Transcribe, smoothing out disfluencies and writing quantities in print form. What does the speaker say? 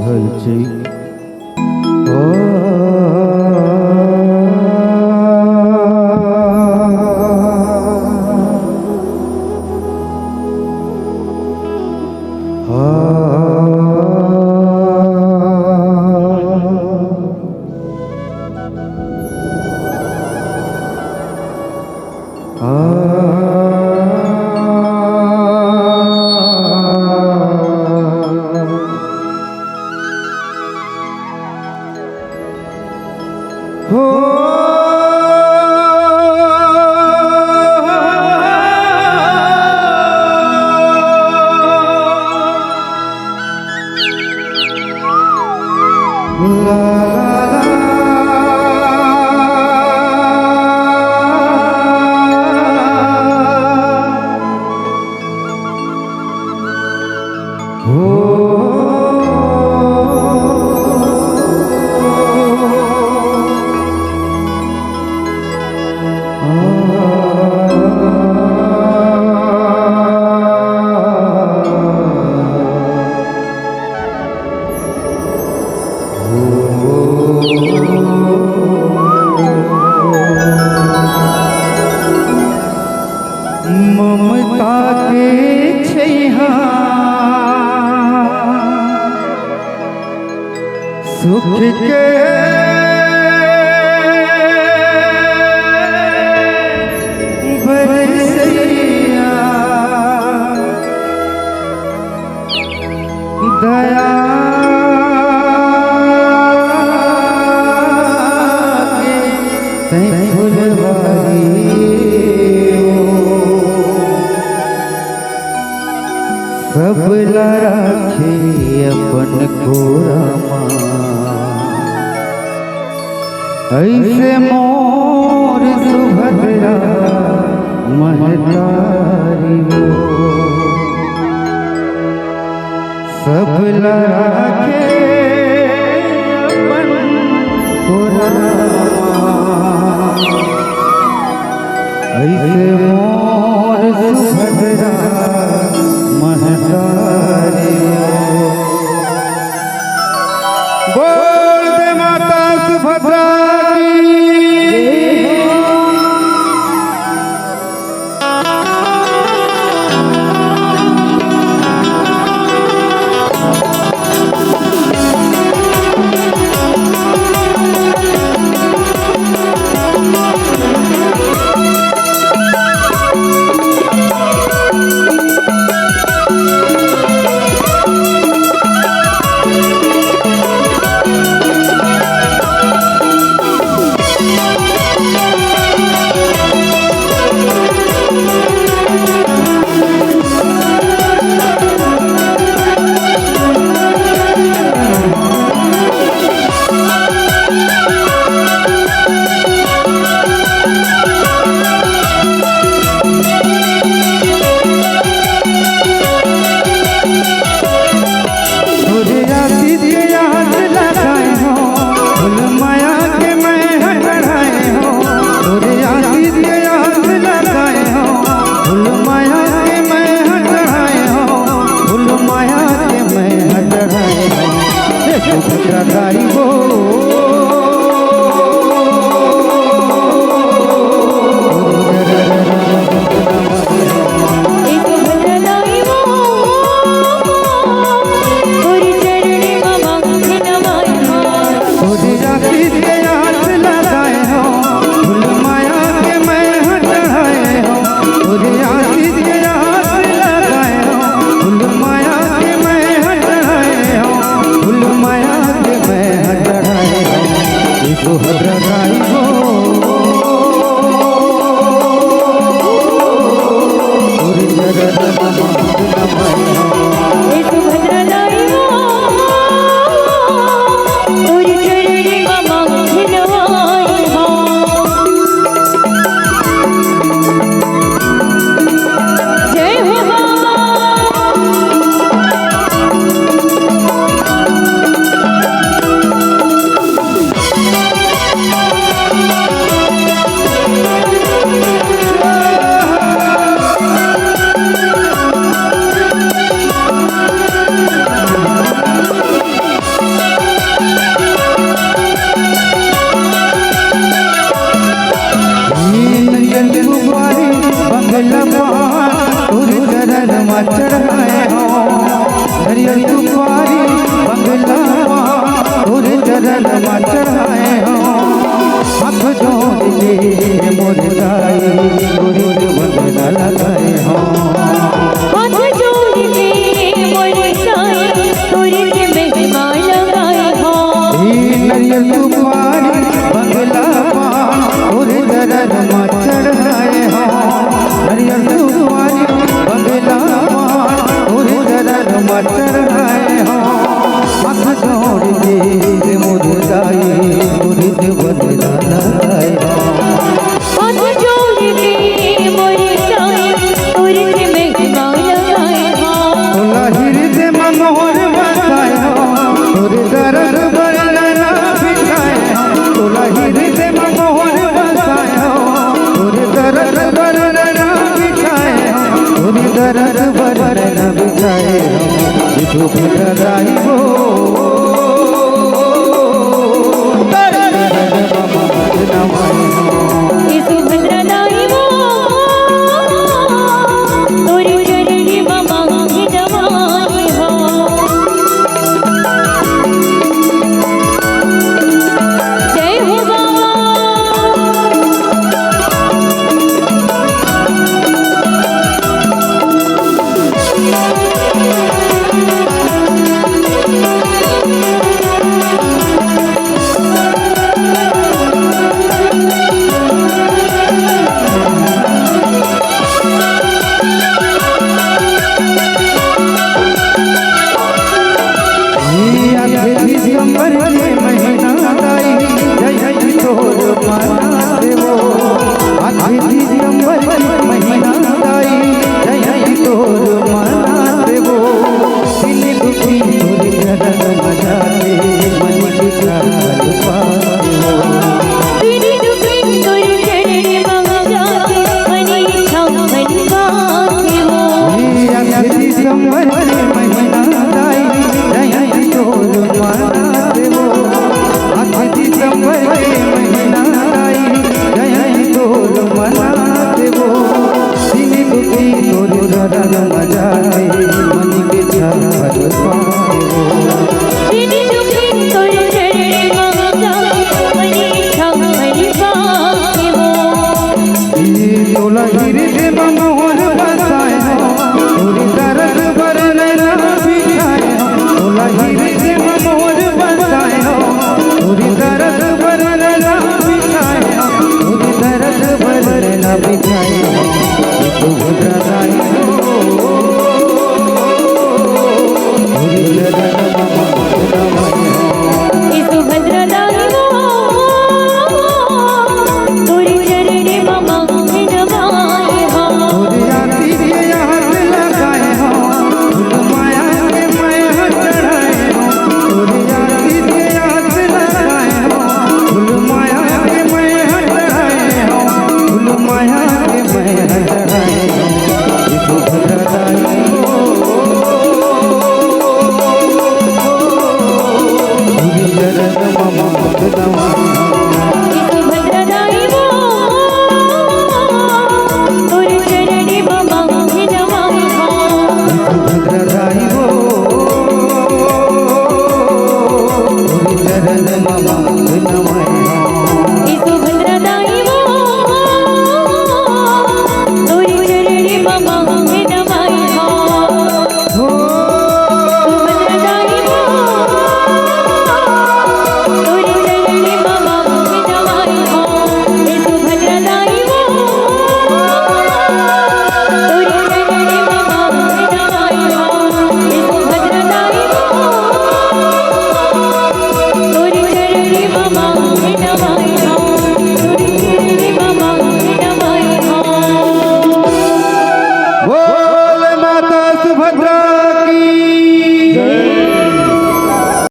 હલચી ममता के छैहा सुख के बरसैया दया के फुलवारी सब राखे अपन कोरमा ऐसे मोर सुभद्रा महतारी हो सब राखे अपन कोरमा ऐसे मोर सुभद्रा बोल दे माता सुभद्रा की मुरदाई गुरु बंदना लगाए हो हाथ जोड़ के मुरझाए तुरंत महिमा लगाए हो नरियल तुम्हारी बंगला पान और दरद में चढ़ाए हो नरियल तुम्हारी बंगला पान और दरद में चढ़ाए हो हाथ जोड़ के मुरदाई गुरु बंदना लगाए हो हाथ जोड़ के मुरझाए तुरंत महिमा लगाए हो लाहिर से मनोहर बसाए हो और दरद बरना बिछाए हो लाहिर से मनोहर बसाए हो और दरद बरना बिछाए हो और दरद बरना बिछाए हो दुख लगाई हो दरद ममत नवाई हो यीशु भद्रदाई वो तोरी चरणी ममा की दवाई हो जय हो बाबा दिसंबर के महीना दाई जय तोर माना देवो आखिर दिसंबर के महीना दाई जय तोर माना देवो दिल दुखी तोर जरन मजा दे मन की चाल पाओ तेरी दुखी तोरी चरणी ममा जाके मनी इच्छा मनवा के हो आखिर दिसंबर के महीना दाई जय तोर माना देवो आखिर दिसंबर के महीना दाई जय तोर माना देवो दिल दुखी तोर जरन मजा दे मन की चाल पाओ तेरी दुखी तोरी चरणी ममा जाके मनी इच्छा मनवा के हो तोला गिरे दे मनोहर बसाए हो तोरी दरद बरना बिछाए हो तोला गिरे दे मनोहर बसाए हो तोरी दरद बरना बिछाए हो तोरी दरद बरना बिछाए